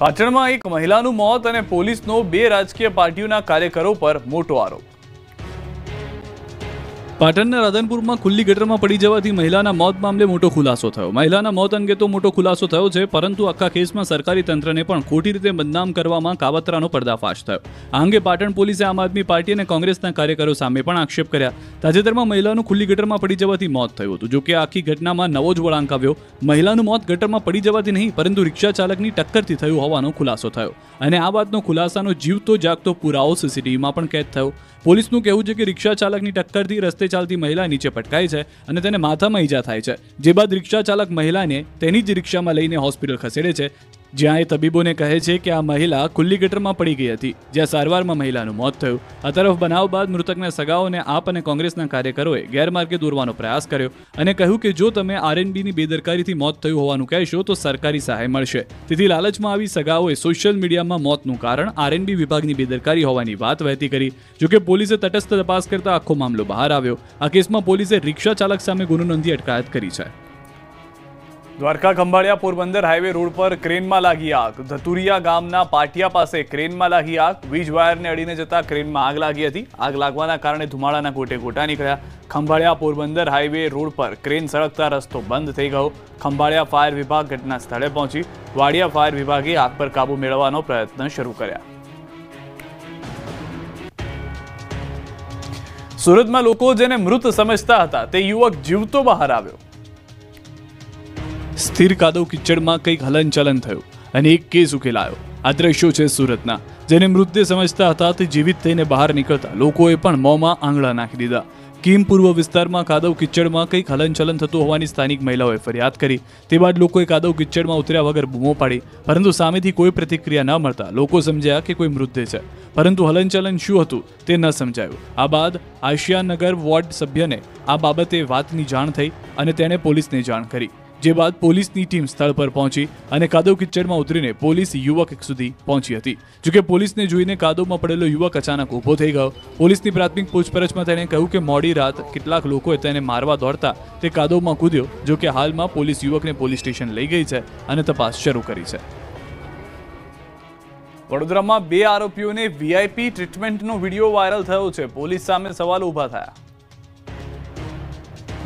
પાટણમાં એક મહિલાનું મોત અને પોલીસનો બે રાજકીય પાર્ટીઓના કાર્યકરો પર મોટો આરોપ। પાટણના રાધનપુરમાં ખુલ્લી ગટરમાં પડી જવાથી મહિલાના મોત મામલે મોટો ખુલાસો થયો। મહિલાના મોત અંગે તો મોટો ખુલાસો થયો છે, પરંતુ આખા કેસમાં સરકારી તંત્રને પણ ખોટી રીતે બદનામ કરવામાં કાવતરાનો પર્દાફાશ થયો। આ અંગે પાટણ પોલીસે આમ આદમી પાર્ટી અને કોંગ્રેસના કાર્યકરો સામે પણ આક્ષેપ કર્યા। તાજેતરમાં મહિલાનું ખુલ્લી ગટરમાં પડી જવાથી મોત થયું હતું। જોકે આખી ઘટનામાં નવો જ વળાંક આવ્યો। મહિલાનું મોત ગટરમાં પડી જવાથી નહીં, પરંતુ રિક્ષા ચાલકની ટક્કરથી થયું હોવાનો ખુલાસો થયો, અને આ વાતનો ખુલાસાનો જીવતો જાગતો પુરાવો સીસીટીવીમાં પણ કેદ થયો। પોલીસનું કહેવું છે કે રિક્ષા ચાલકની ટક્કરથી રસ્તે ચાલતી મહિલા નીચે પટકાઈ છે અને તેને માથામાં ઈજા થાય છે, જે બાદ રિક્ષા ચાલક મહિલાને તેની જ રિક્ષામાં લઈને હોસ્પિટલ ખસેડે છે, જ્યાં એ તબીબોને કહે છે કે આ મહિલા ખુલ્લી ગટરમાં પડી ગઈ હતી, જ્યાં સારવારમાં મહિલાનું મોત થયું। આ તરફ બનાવ બાદ મૃતકના સગાઓને આપ અને કોંગ્રેસના કાર્યકરોએ ગેરમાર્ગે દોરવાનો પ્રયાસ કર્યો અને કહ્યું કે જો તમે આરએનબીની બેદરકારીથી મોત થયું હોવાનું કહેશો તો સરકારી સહાય મળશે। તેથી લાલચમાં આવી સગાઓએ સોશિયલ મીડિયામાં મોતનું કારણ આરએનબી વિભાગની બેદરકારી હોવાની વાત વહેતી કરી। જોકે પોલીસે તટસ્થ તપાસ કરતા આખો મામલો બહાર આવ્યો। આ કેસમાં પોલીસે રિક્ષા ચાલક સામે ગુનો નોંધી અટકાયત કરી છે। દ્વારકા ખંભાળિયા પોરબંદર હાઈવે રોડ પર ક્રેનમાં લાગી આગ। ધતુરિયા ગામના પાટિયા પાસે ક્રેનમાં લાગી આગ। વીજ વાયરને અડીને જતા ક્રેનમાં આગ લાગી હતી। આગ લાગવાના કારણે ધુમાડાના ગોટે ગોટા નીકળ્યા। ખંભાળિયા પોરબંદર હાઈવે રોડ પર ક્રેન સળગતા રસ્તો બંધ થઈ ગયો। ખંભાળિયા ફાયર વિભાગ ઘટના સ્થળે પહોંચી વાડિયા ફાયર વિભાગે આગ પર કાબુ મેળવવાનો પ્રયત્ન શરૂ કર્યા। સુરતમાં લોકો જેને મૃત સમજતા હતા તે યુવક જીવતો બહાર આવ્યો। સ્થિર કાદવ કિચડમાં કંઈક હલનચલન થયું અને એક કેસ ઉકેલાયો। આ દ્રશ્યો છે સુરતના। જેને મૃતદેહ સમજતા હતા તે જીવિત થઈને બહાર નીકળતા લોકોએ પણ મોંમાં આંગળા નાખી દીધા। કીમ પૂર્વ વિસ્તારમાં કાદવ કિચડમાં કંઈક હલનચલન થતું હોવાની સ્થાનિક મહિલાઓએ ફરિયાદ કરી। તે બાદ લોકોએ કાદવ કિચડમાં ઉતર્યા વગર બૂમો પાડી, પરંતુ સામેથી કોઈ પ્રતિક્રિયા ન મળતા લોકો સમજ્યા કે કોઈ મૃતદેહ છે, પરંતુ હલનચલન શું હતું તે ન સમજાયું। આ બાદ આશિયાનગર વોર્ડ સભ્યને આ બાબતે વાતની જાણ થઈ અને તેણે પોલીસને જાણ કરી, જે બાદ પોલીસની ટીમ સ્થળ પર પહોંચી અને કાદવ કિચડમાં ઉતરીને પોલીસ યુવક સુધી પહોંચી હતી। જોકે પોલીસને જોઈને કાદવમાં પડેલો યુવક અચાનક ઊભો થઈ ગયો। પોલીસની પ્રાથમિક પૂછપરછમાં તેણે કહ્યું કે મોડી રાત કેટલાક લોકોએ તેને મારવા દોડતા તે કાદવમાં કૂદ્યો। જોકે હાલમાં પોલીસ યુવકને પોલીસ સ્ટેશન લઈ ગઈ છે અને તપાસ શરૂ કરી છે। વડોદરામાં બે આરોપીઓને વીઆઈપી ટ્રીટમેન્ટનો વિડીયો વાયરલ થયો છે। પોલીસ સામે સવાલો ઊભા થયા।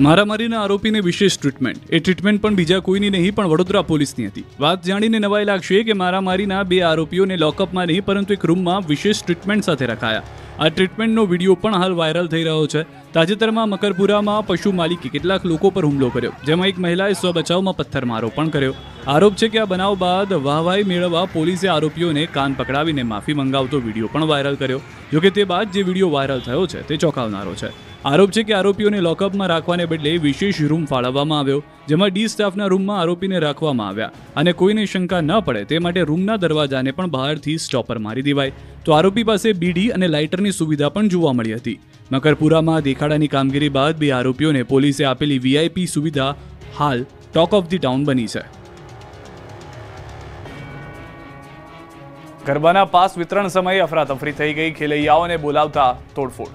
મારામારીના આરોપીને વિશેષ ટ્રીટમેન્ટ। એ ટ્રીટમેન્ટ પણ બીજા કોઈની નહીં પણ વડોદરા પોલીસની હતી। વાત જાણીને નવાઈ લાગશે કે મારામારીના બે આરોપીઓને લોકઅપમાં નહીં પરંતુ એક રૂમમાં વિશેષ ટ્રીટમેન્ટ સાથે રખાયા। આ ટ્રીટમેન્ટનો વિડીયો પણ હાલ વાયરલ થઈ રહ્યો છે। તાજેતરમાં મકરપુરામાં પશુ માલિકે કેટલાક લોકો પર હુમલો કર્યો, જેમાં એક મહિલાએ સ્વ બચાવમાં પથ્થરમારો પણ કર્યો। આરોપ છે કે આ બનાવ બાદ વાહવાઈ મેળવવા પોલીસે આરોપીઓને કાન પકડાવીને માફી મંગાવતો વિડીયો પણ વાયરલ કર્યો। જોકે તે બાદ જે વિડીયો વાયરલ થયો છે તે ચોંકાવનારો છે। આરોપ છે કે આરોપીઓને લોકઅપમાં રાખવાને બદલે વિશેષ રૂમ ફાળવવામાં આવ્યો, જેમાં ડી સ્ટાફના રૂમમાં આરોપીને રાખવામાં આવ્યા અને કોઈને શંકા ન પડે તે માટે રૂમના દરવાજાને પણ બહારથી સ્ટોપર મારી દેવાય। તો આરોપી પાસે બીડી અને લાઇટરની સુવિધા પણ જોવા મળી હતી। મકરપુરામાં દેખાડાની કામગીરી બાદ બે આરોપીઓને પોલીસે આપેલી વીઆઈપી સુવિધા હાલ ટોક ઓફ ધી ટાઉન બની છે। ગરબાના પાસ વિતરણ સમયે અફરાતફરી થઈ ગઈ। ખેલૈયાઓને બોલાવતા તોડફોડ।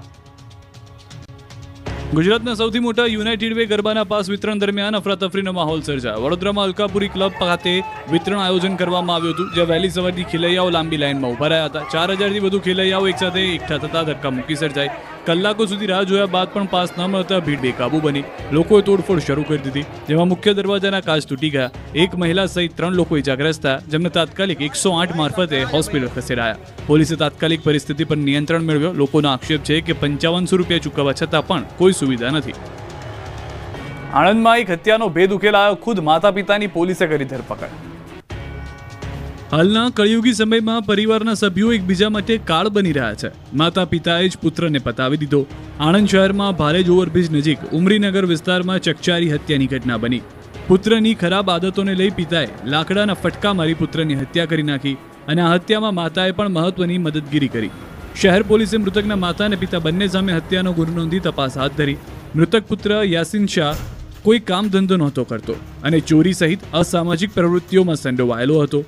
ગુજરાતના સૌથી મોટા યુનાઇટેડ વે ગરબાના પાસ વિતરણ દરમિયાન અફરાતફરીનો માહોલ સર્જાયો। વડોદરામાં અલકાપુરી ક્લબ ખાતે વિતરણ આયોજન કરવામાં આવ્યું હતું, જ્યાં વહેલી સવારથી ખેલૈયાઓ લાંબી લાઇનમાં ઉભા રહ્યા હતા। 4000થી વધુ ખેલૈયાઓ એકસાથે એકઠા થતા ધક્કામુક્કી સર્જાઈ। કલાકો સુધી રાહ જોયા બાદ પણ પાસ ન મળતા ભીડ બેકાબુ બની। લોકોએ તોડફોડ શરૂ કરી દીધી, જેમાં મુખ્ય દરવાજાના કાચ તૂટી ગયા। એક મહિલા સહિત 3 લોકો ઇજાગ્રસ્ત થયા, જેમને તાત્કાલિક 108 મારફતે હોસ્પિટલ ખસેડાયા। પોલીસે તાત્કાલિક પરિસ્થિતિ પર નિયંત્રણ મેળવ્યો। લોકોનો આક્ષેપ છે કે 5500 રૂપિયા ચૂકવવા છતાં પણ કોઈ સુવિધા નથી। આણંદમાં એક હત્યાનો ભેદ ઉકેલાયો। ખુદ માતા પિતાની પોલીસે કરી ધરપકડ। હાલના કળિયુગી સમયમાં પરિવારના સભ્યો એકબીજા માટે કાળ બની રહ્યા છે। માતા પિતાએ જ પુત્રને પતાવી દીધો। આણંદ શહેરમાં ભારેજ ઓવરબ્રિજ નજીક ઉમરીનગર વિસ્તારમાં ચકચારી હત્યાની ઘટના બની। પુત્રની ખરાબ આદતોને લઈ પિતાએ લાકડાના ફટકા મારી પુત્રની હત્યા કરી નાખી અને આ હત્યામાં માતાએ પણ મહત્વની મદદગીરી કરી। શહેર પોલીસે મૃતકના માતા અને પિતા બંને સામે હત્યાનો ગુનો નોંધી તપાસ હાથ ધરી। મૃતક પુત્ર યાસીન શાહ કોઈ કામ ધંધો નહોતો કરતો અને ચોરી સહિત અસામાજિક પ્રવૃત્તિઓમાં સંડોવાયેલો હતો।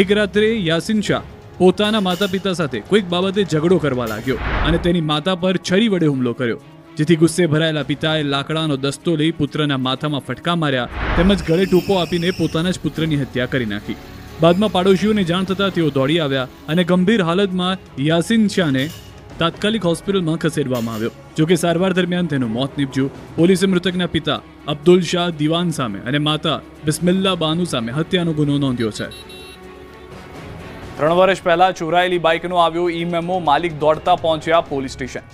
એક રાત્રે યાસીન શાહ પોતાના માતા પિતા સાથે કોઈક બાબતે ઝઘડો કરવા લાગ્યો અને તેની માતા પર છરી વડે હુમલો કર્યો, જેથી ગુસ્સે ભરાયેલા પિતાએ લાકડાનો દસ્તો લઈ પુત્રના માથામાં ફટકા માર્યા તેમજ ગળે ટૂંપો આપીને પોતાના જ પુત્રની હત્યા કરી નાખી। બાદમાં પાડોશીઓને જાણ થતાં તેઓ દોડી આવ્યા અને ગંભીર હાલતમાં યાસીન શાહને તાત્કાલિક હોસ્પિટલમાં ખસેડવામાં આવ્યો. જોકે સારવાર દરમિયાન તેનું મોત નીપજ્યું. પોલીસે મૃતકના પિતા અબ્દુલ શાહ દિવાન સામે અને માતા બિસ્મિલ્લા બાનુ સામે હત્યાનો ગુનો નોંધ્યો છે. 3 વર્ષ પહેલા ચોરાયેલી બાઇકનો આવ્યો ઈ-મેમો, માલિક દોડતા પહોંચ્યા પોલીસ સ્ટેશન.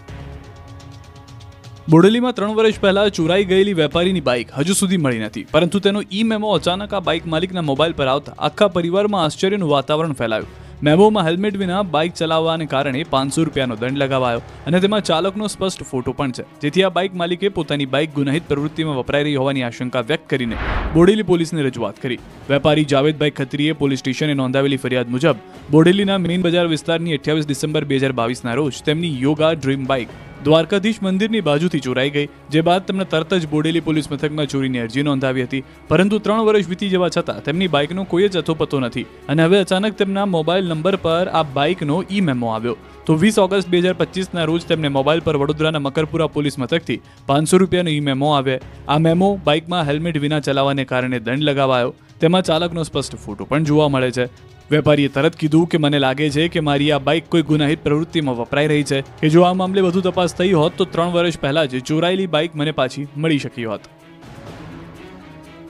બોડેલીમાં 3 વર્ષ પહેલા ચોરાઈ ગયેલી વેપારીની બાઇક હજુ સુધી મળી નથી, પરંતુ તેનો ઈ-મેમો અચાનક આ બાઇક માલિકના મોબાઈલ પર આવતા આખા પરિવારમાં આશ્ચર્યનું વાતાવરણ ફેલાયું. મેમોમાં હેલ્મેટ વિના બાઇક ચલાવવાને કારણે 500 રૂપિયાનો દંડ લગાવાયો અને તેમાં ચાલકનો સ્પષ્ટ ફોટો પણ છે, જેથી આ બાઇક માલિકે પોતાની બાઇક ગુનાહિત પ્રવૃત્તિમાં વપરાઈ રહી હોવાની આશંકા વ્યક્ત કરીને બોડેલી પોલીસને રજૂઆત કરી. વેપારી જાવેદભાઈ ખત્રીએ પોલીસ સ્ટેશને નોંધાવેલી ફરિયાદ મુજબ બોડેલીના મેઇન બજાર વિસ્તારની 28 ડિસેમ્બર 2022ના રોજ તેમની યોગા ડ્રીમ બાઇક દ્વારકાધીશ મંદિરની બાજુથી ચોરાઈ ગઈ, જે બાદ તેમણે તરત જ બોડેલી પોલીસ મથકમાં ચોરીની અરજી નોંધાવી હતી. પરંતુ 3 વર્ષ વીતી જવા છતાં તેમની બાઇકનો કોઈ જ અથોપતો નથી અને હવે અચાનક તેમના મોબાઈલ નંબર પર આ બાઇકનો ઈ-મેમો આવ્યો. તો 20 ઓગસ્ટ 2025ના રોજ તેમને મોબાઈલ પર વડોદરાના મકરપુરા પોલીસ મથકથી 500 રૂપિયાનો ઈ-મેમો આવ્યો. આ મેમો બાઇકમાં હેલ્મેટ વિના ચલાવવાને કારણે દંડ લગાવાયો. તેમાં ચાલકનો સ્પષ્ટ ફોટો પણ જોવા મળે છે. વેપારીએ તરત કીધું કે મને લાગે છે કે મારી આ બાઇક કોઈ ગુનાહિત પ્રવૃત્તિમાં વપરાઈ રહી છે, કે જો આ મામલે વધુ તપાસ થઈ હોત તો 3 વર્ષ પહેલા જ ચોરાયેલી બાઇક મને પાછી મળી શકી હોત.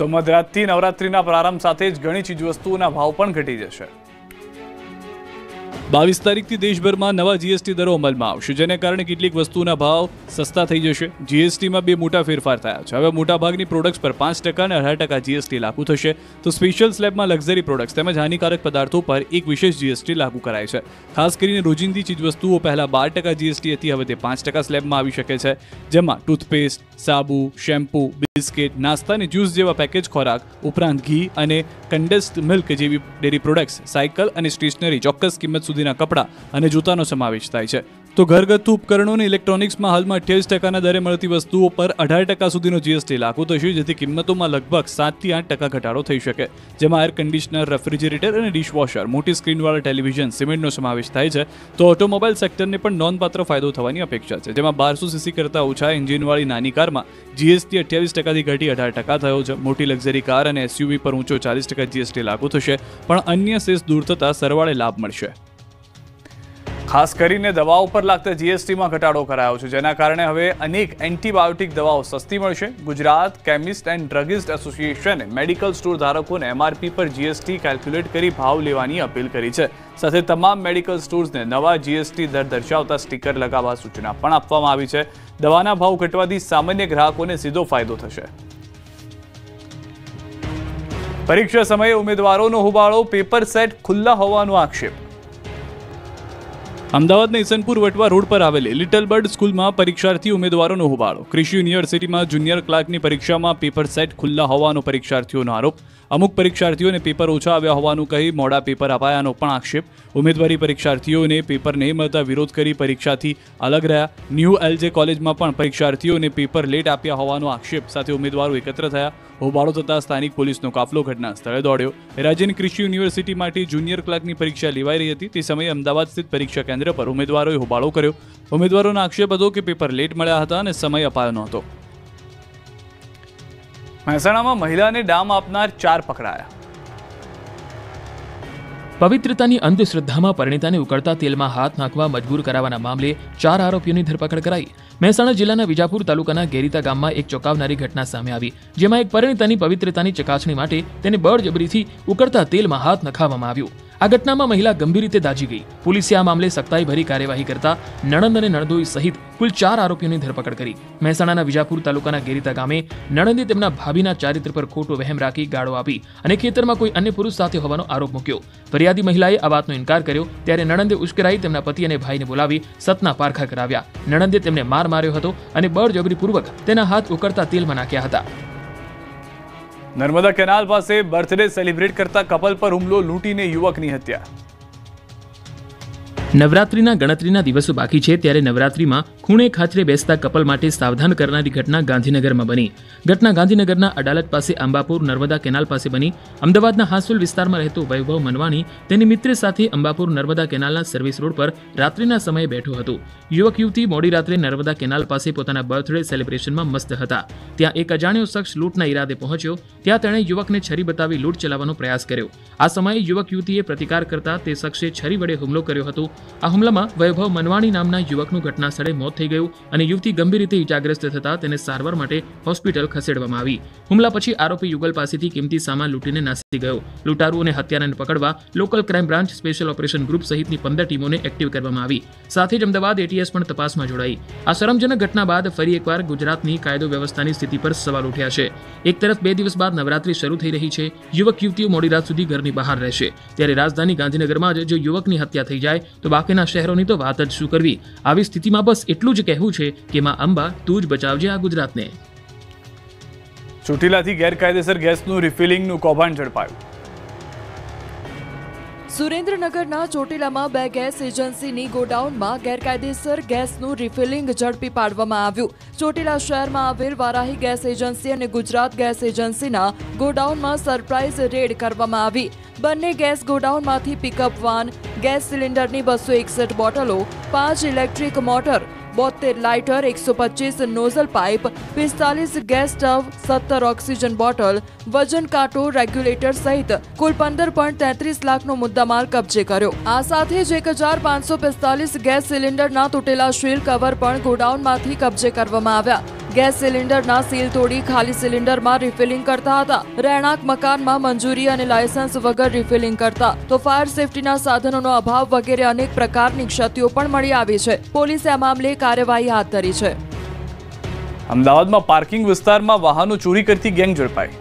તો મધરાતથી નવરાત્રીના પ્રારંભ સાથે જ ઘણી ચીજવસ્તુઓના ભાવ પણ ઘટી જશે. 22 તારીખથી દેશભરમાં નવા જીએસટી દરો અમલમાં આવશે, જેને કારણે કેટલીક વસ્તુઓના ભાવ સસ્તા થઈ જશે. જીએસટીમાં 2 મોટા ફેરફાર થયા છે. હવે મોટાભાગની પ્રોડક્ટ્સ પર 5% અને 18% જીએસટી લાગુ થશે. તો સ્પેશિયલ સ્લેબમાં લક્ઝરી પ્રોડક્ટ્સ તેમજ હાનિકારક પદાર્થો પર એક વિશેષ જીએસટી લાગુ કરાય છે. ખાસ કરીને રોજિંદી ચીજવસ્તુઓ પહેલા 12% જીએસટી હતી, હવે તે 5% સ્લેબમાં આવી શકે છે, જેમાં ટૂથપેસ્ટ, સાબુ, શેમ્પૂ, બિસ્કિટ, નાસ્તા અને જ્યુસ જેવા પેકેજ ખોરાક ઉપરાંત ઘી અને કન્ડેન્સ્ડ મિલ્ક જેવી ડેરી પ્રોડક્ટ્સ, સાયકલ અને સ્ટેશનરી, ચોક્કસ કિંમત સુધીના કપડાં અને જૂતાનો સમાવેશ થાય છે. તો ઘરગથ્થુ ઉપકરણો અને ઇલેક્ટ્રોનિક્સમાં હાલમાં 28% દરે મળતી વસ્તુઓ પર 18% સુધીનો જીએસટી લાગુ થશે, જેથી કિંમતોમાં લગભગ 7 થી 8% ઘટાડો થઈ શકે. જેમાં એર કન્ડિશનર, રેફ્રિજરેટર અને ડિશવોશર, મોટી સ્ક્રીનવાળા ટેલિવિઝન, સિમેન્ટનો સમાવેશ થાય છે. તો ઓટોમોબાઈલ સેક્ટરને પણ નોંધપાત્ર ફાયદો થવાની અપેક્ષા છે, જેમાં 1200 સીસી કરતાં ઓછા એન્જિનવાળી નાની કારમાં જીએસટી 28%થી ઘટી 18% થયો છે. મોટી લક્ઝરી કાર અને એસયુવી પર ઊંચો 40% જીએસટી લાગુ થશે, પણ અન્ય સેસ દૂર થતાં સરવાળે લાભ મળશે. ખાસ કરીને દવાઓ પર લાગતા જીએસટીમાં ઘટાડો કરાયો છે, જેના કારણે હવે અનેક એન્ટીબાયોટિક દવાઓ સસ્તી મળશે. ગુજરાત કેમિસ્ટ એન્ડ ડ્રગિસ્ટ એસોસિએશને મેડિકલ સ્ટોર ધારકોને એમઆરપી પર જીએસટી કેલ્ક્યુલેટ કરી ભાવ લેવાની અપીલ કરી છે. સાથે તમામ મેડિકલ સ્ટોર્સને નવા જીએસટી દર દર્શાવતા સ્ટીકર લગાવવા સૂચના પણ આપવામાં આવી છે. દવાના ભાવ ઘટવાથી સામાન્ય ગ્રાહકોને સીધો ફાયદો થશે. પરીક્ષા સમયે ઉમેદવારોનો હોબાળો, પેપર સેટ ખુલ્લા હોવાનો આક્ષેપ. અમદાવાદના ઈસનપુર વટવા રોડ પર આવેલી લિટલ બર્ડ સ્કૂલમાં પરીક્ષાર્થી ઉમેદવારોનો હોબાળો. કૃષિ યુનિવર્સિટીમાં જુનિયર ક્લાર્કની પરીક્ષામાં પેપર સેટ ખુલ્લા હોવાનો પરીક્ષાર્થીઓનો આરોપ. અમુક પરીક્ષાર્થીઓને પેપર ઓછા આવ્યા હોવાનું કહી મોડા પેપર અપાયાનો પણ આક્ષેપ. ઉમેદવારી પરીક્ષાર્થીઓને પેપર નહીં મળતા વિરોધ કરી પરીક્ષાથી અલગ રહ્યા. ન્યૂ એલજે કોલેજમાં પણ પરીક્ષાર્થીઓને પેપર લેટ આપ્યા હોવાનો આક્ષેપ સાથે ઉમેદવારો એકત્ર થયા. હોબાળો થતાં સ્થાનિક પોલીસનો કાફલો ઘટના સ્થળે દોડ્યો. રાજ્યની કૃષિ યુનિવર્સિટી માટે જુનિયર ક્લાર્કની પરીક્ષા લેવાઈ રહી હતી, તે સમયે અમદાવાદ સ્થિત પરીક્ષા કેન્દ્ર પર ઉમેદવારોએ હોબાળો કર્યો. ઉમેદવારોનો આક્ષેપ હતો કે પેપર લેટ મળ્યા હતા અને સમય અપાયો નહોતો. મહેસાણામાં મહિલાને ડામ આપનાર 4 પકડાયા. પવિત્રતાની અંધશ્રદ્ધામાં પરિણીતાને ઉકળતા તેલમાં હાથ નાખવા મજબૂર કરાવવાના મામલે 4 આરોપીઓની ધરપકડ કરાઈ. મહેસાણા જિલ્લાના વિજાપુર તાલુકાના ગેરીતા ગામમાં એક ચોંકાવનારી ઘટના સામે આવી, જેમાં એક પરિણીતાની પવિત્રતાની ચકાસણી માટે તેને બળજબરીથી ઉકળતા તેલમાં હાથ નખાવવામાં આવ્યો. આ ઘટનામાં મહિલા ગંભીર રીતે દાઝી ગઈ. પોલીસે આ મામલે સખ્તાઈભરી કાર્યવાહી કરતા નણંદ અને નણદોઈ સહિત કુલ 4 આરોપીઓની ધરપકડ કરી. મહેસાણાના વિજાપુર તાલુકાના ગેરીતા ગામે નણંદે તેમના ભાભીના ચારિત્ર પર ખોટો વહેમ રાખી ગાળો આપી અને ખેતરમાં કોઈ અન્ય પુરુષ સાથે હોવાનો આરોપ મૂક્યો. ફરિયાદી મહિલાએ આ વાતનો ઇનકાર કર્યો, ત્યારે નણંદે ઉશ્કેરાઈ તેમના પતિ અને ભાઈને બોલાવી સતના પારખા કરાવ્યા. નણંદે તેમને માર માર્યો હતો અને બળજબરીપૂર્વક તેના હાથ ઉકળતા તેલમાં નાખ્યા હતા. નર્મદા કેનાલ પાસે બર્થડે સેલિબ્રેટ કરતા કપલ પર હુમલો, લૂંટીને યુવકની હત્યા. નવરાત્રીના ગણતરીના દિવસો બાકી છે, ત્યારે નવરાત્રીમાં ખૂણે ખાચરે બેસતા કપલ માટે સાવધાન કરનારી ઘટના ગાંધીનગરમાં બની. ઘટના ગાંધીનગરના અડાલજ પાસે અંબાપુર નર્મદા કેનાલ પાસે બની. અમદાવાદના હાંસોલ વિસ્તારમાં રહેતો વૈભવ મનવાણી તેની મિત્ર સાથે અંબાપુર નર્મદા કેનાલના સર્વિસ રોડ પર રાત્રિના સમયે બેઠો હતો. યુવક યુવતી મોડી રાત્રે નર્મદા કેનાલ પાસે પોતાના બર્થડે સેલિબ્રેશનમાં મસ્ત હતા. ત્યાં એક અજાણ્યો શખ્સ લૂંટના ઈરાદે પહોંચ્યો. ત્યાં તેણે યુવકને છરી બતાવી લૂંટ ચલાવવાનો પ્રયાસ કર્યો. આ સમયે યુવક યુવતીએ પ્રતિકાર કરતા તે શખ્સે છરી વડે હુમલો કર્યો હતો. આ હુમલામાં વૈભવ મનવાણી નામના યુવકનું ઘટના સ્થળે મોત થઈ ગયું અને યુવતી ગંભીર રીતે ઈજાગ્રસ્ત થતા તેને સારવાર માટે હોસ્પિટલ ખસેડવામાં આવી. હુમલા પછી આરોપી યુગલ પાસેથી કિંમતી સામાન લૂંટીને નાસી ગયો. લૂંટારૂ અને હત્યારાને પકડવા local crime branch special operation group સહિતની 15 ટીમોને એક્ટિવ કરવામાં આવી. સાથે જ અમદાવાદ એટીએસ પણ તપાસમાં જોડાઈ. આ શરમજનક ઘટના બાદ ફરી એકવાર ગુજરાતની કાયદો વ્યવસ્થાની સ્થિતિ પર સવાલ ઉઠ્યા છે. એક તરફ 2 દિવસ બાદ નવરાત્રી શરૂ થઈ રહી છે. યુવક યુવતીઓ મોડી રાત સુધી ઘરની બહાર રહેશે. ત્યારે રાજધાની ગાંધીનગરમાં જ જો યુવકની હત્યા થઈ જાય તો બાકીના શહેરોની તો વાત જ શું કરવી. આવી સ્થિતિમાં બસ એટલું જ કહેવું છે કે માં અંબા તું જ બચાવજે આ ગુજરાતને. ચોટીલાથી ગેરકાયદેસર ગેસનું રિફિલિંગનું કૌભાંડ ઝડપાયું. સુરેન્દ્રનગરના ચોટીલામાં 2 ગેસ એજન્સીની ગોડાઉનમાં ગેરકાયદેસર ગેસનું રિફિલિંગ ઝડપી પાડવામાં આવ્યું. ચોટીલા શહેરમાં આવેલ વારાહી ગેસ એજન્સી અને ગુજરાત ગેસ એજન્સીના ગોડાઉનમાં સરપ્રાઇઝ રેડ કરવામાં આવી. બંને ગેસ ગોડાઉનમાંથી પિકઅપ વાન, ગેસ સિલિન્ડરની 261 બોટલો, 5 electric motor, 72 lighter, 125 nozzle pipe, 45 gas stove, 17 oxygen bottle, વજન કાંટો, રેગ્યુલેટર સહિત કુલ 15.33 લાખનો મુદ્દામાલ કબજે કર્યો. આ સાથે જ 1545 ગેસ સિલિન્ડરના તૂટેલા સીલ કવર પણ ગોડાઉનમાંથી કબજે કરવામાં આવ્યા. ગેસ સિલિન્ડરના સીલ તોડી ખાલી સિલિન્ડરમાં રિફિલિંગ કરતા હતા. રહેણાંક મકાનમાં મંજૂરી અને લાયસન્સ વગર રિફિલિંગ કરતા તો ફાયર સેફટીના સાધનોનો અભાવ વગેરે અનેક પ્રકારની ક્ષતિઓ પણ મળી આવી છે. પોલીસે આ મામલે કાર્યવાહી હાથ ધરી છે. અમદાવાદમાં પાર્કિંગ વિસ્તારમાં વાહનો ચોરી કરતી ગેંગ ઝડપાઈ.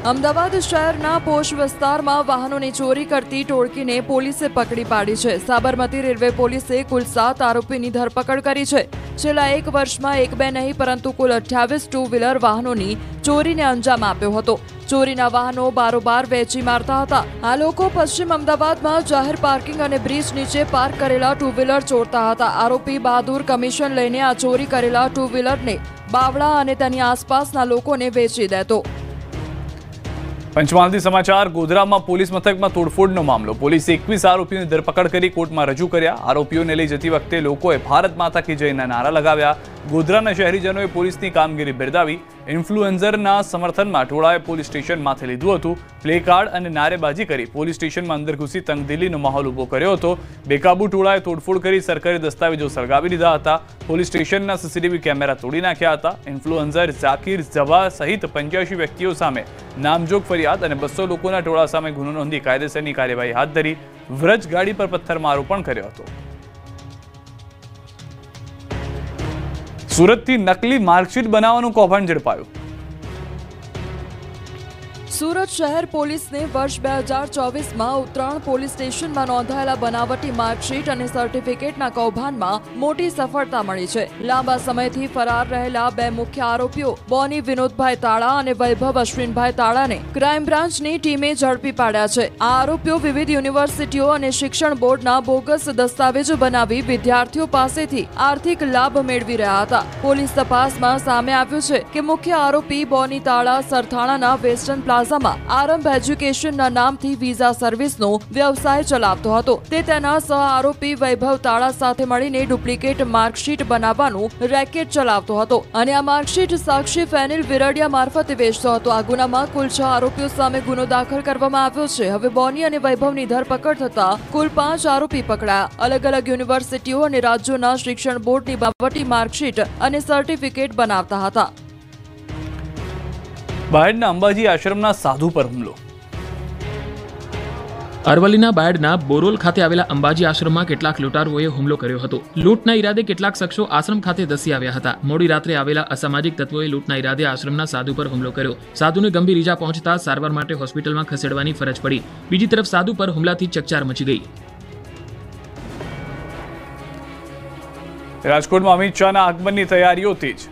અમદાવાદ શહેરના પોશ વિસ્તારમાં વાહનોની ચોરી કરતી ટોળકીને પોલીસે પકડી પાડી છે. સાબરમતી રેલવે પોલીસે કુલ 7 આરોપીની ધરપકડ કરી છે. છેલ્લા 1 વર્ષમાં 1-2 નહીં પરંતુ કુલ 28 ટુ વ્હીલર વાહનોની ચોરીને અંજામ આપ્યો હતો. ચોરીના વાહનો બારોબાર વેચી મારતા હતા. આ લોકો પશ્ચિમ અમદાવાદમાં જાહેર પાર્કિંગ અને બ્રિજ નીચે પાર્ક કરેલા ટુ વ્હીલર ચોરતા હતા. આરોપી બહાદુર કમિશન લઈને આ ચોરી કરેલા ટુ વ્હીલરને બાવળા અને તેની આસપાસના લોકોને વેચી દેતો. પંચમહાલથી સમાચાર. ગોધરામાં પોલીસ મથકમાં તોડફોડનો મામલો. પોલીસે 21 આરોપીઓની ધરપકડ કરી કોર્ટમાં રજૂ કર્યા. આરોપીઓને લઈ જતી વખતે લોકોએ ભારત માતા કી જયના નારા લગાવ્યા. ગોધરાના શહેરીજનોએ પોલીસની કામગીરી બિરદાવી. ઇન્ફ્લુએન્ઝરના સમર્થનમાં ટોળાએ પોલીસ સ્ટેશન માથે લીધું હતું. પ્લે કાર્ડ અને નારેબાજી કરી પોલીસ સ્ટેશનમાં અંદર ઘૂસી તંગદિલીનો માહોલ ઊભો કર્યો હતો. બેકાબુ ટોળાએ તોડફોડ કરી સરકારી દસ્તાવેજો સળગાવી દીધા હતા. પોલીસ સ્ટેશનના સીસીટીવી કેમેરા તોડી નાખ્યા હતા. ઇન્ફ્લુએન્ઝર ઝાકીર જવા સહિત 85 વ્યક્તિઓ સામે નામજોગ ફરિયાદ અને 200 લોકોના ટોળા સામે ગુનો નોંધી કાયદેસરની કાર્યવાહી હાથ ધરી. વ્રજ ગાડી પર પથ્થરમારો પણ કર્યો હતો. સુરતથી નકલી માર્કશીટ બનાવવાનું કૌભાંડ ઝડપાયું. સુરત શહેર પોલીસને વર્ષ 2024માં ઉત્તરાયણ પોલીસ સ્ટેશનમાં નોંધાયેલા બનાવટી માર્કશીટ અને સર્ટિફિકેટના કૌભાંડમાં મોટી સફળતા મળી છે. લાંબા સમયથી ફરાર રહેલા 2 મુખ્ય આરોપીઓ બોની વિનોદભાઈ તાળા અને વૈભવ અશ્વિનભાઈ તાળાને ક્રાઇમ બ્રાન્ચની ટીમે ઝડપી પાડ્યા છે. આ આરોપીઓ વિવિધ યુનિવર્સિટીઓ અને શિક્ષણ બોર્ડના બોગસ દસ્તાવેજો બનાવી વિદ્યાર્થીઓ પાસેથી આર્થિક લાભ મેળવી રહ્યા હતા. પોલીસ તપાસમાં સામે આવ્યું છે કે મુખ્ય આરોપી બોની તાળા સરથાણાના વેસ્ટર્ન પ્લાઝા આરંભ એજ્યુકેશનના નામથી વિઝા સર્વિસનો વ્યવસાય ચલાવતો હતો. તે તેના સહ આરોપી વૈભવ તાળા સાથે મળીને ડુપ્લિકેટ માર્કશીટ બનાવવાનું રેકેટ ચલાવતો હતો અને આ માર્કશીટ સાક્ષી ફેનિલ વિરડિયા મારફતે વેચતો હતો. આ ગુનામાં કુલ 6 આરોપીઓ સામે ગુનો દાખલ કરવામાં આવ્યો છે. હવે બોની અને વૈભવની ધરપકડ થતા કુલ 5 આરોપી પકડાયા. અલગ અલગ યુનિવર્સિટીઓ અને રાજ્યોના શિક્ષણ બોર્ડની બનાવટી માર્કશીટ અને સર્ટિફિકેટ બનાવતા હતા. બાયડના અંબાજી આશ્રમના સાધુ પર હુમલો. અરવલ્લીના બાયડના બોરોલ ખાતે આવેલા અંબાજી આશ્રમમાં કેટલાક લૂંટારુઓએ હુમલો કર્યો હતો. લૂંટના ઈરાદે કેટલાક શખ્સો આશ્રમ ખાતે ધસી આવ્યા હતા. મોડી રાત્રે આવેલા અસામાજિક તત્વોએ લૂંટના ઈરાદે આશ્રમના સાધુ પર હુમલો કર્યો. સાધુને ગંભીર ઈજા પહોંચતા સારવાર માટે હોસ્પિટલમાં ખસેડવાની ફરજ પડી. બીજી તરફ સાધુ પર હુમલાથી ચકચાર મચી ગઈ. રાજકોટમાં અમિત શાહના આગમનની તૈયારીઓ તેજ.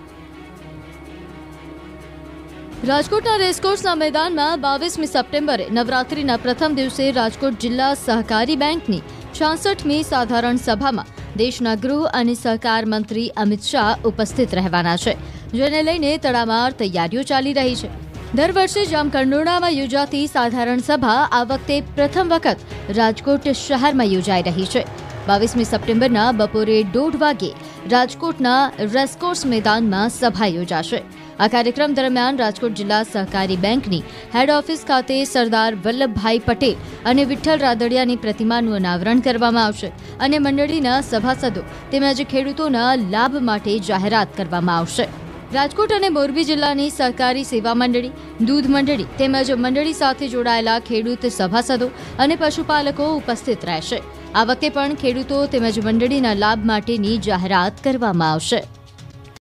રાજકોટના રેસકોર્સના મેદાનમાં 22મી સપ્ટેમ્બરે નવરાત્રિના પ્રથમ દિવસે રાજકોટ જિલ્લા સહકારી બેંકની 66મી સાધારણ સભામાં દેશના ગૃહ અને સહકાર મંત્રી અમિત શાહ ઉપસ્થિત રહેવાના છે, જેને લઈને તડામાર તૈયારીઓ ચાલી રહી છે. દર વર્ષે જામકંડોરણામાં યોજાતી સાધારણ સભા આ વખતે પ્રથમ વખત રાજકોટ શહેરમાં યોજાઈ રહી છે. 22મી સપ્ટેમ્બરના બપોરે 1:30 વાગે રાજકોટના રેસકોર્સ મેદાનમાં સભા યોજાશે. આ કાર્યક્રમ દરમિયાન રાજકોટ જિલ્લા સહકારી બેંકની હેડ ઓફિસ ખાતે સરદાર વલ્લભભાઈ પટેલ અને વિઠ્ઠલ રાદડિયાની પ્રતિમાનું અનાવરણ કરવામાં આવશે અને મંડળીના સભાસદો તેમજ ખેડૂતોના લાભ માટે જાહેરાત કરવામાં આવશે. રાજકોટ અને મોરબી જિલ્લાની સહકારી સેવા મંડળી, દૂધ મંડળી તેમજ મંડળી સાથે જોડાયેલા ખેડૂત સભાસદો અને પશુપાલકો ઉપસ્થિત રહેશે. આ વખતે પણ ખેડૂતો તેમજ મંડળીના લાભ માટેની જાહેરાત કરવામાં આવશે.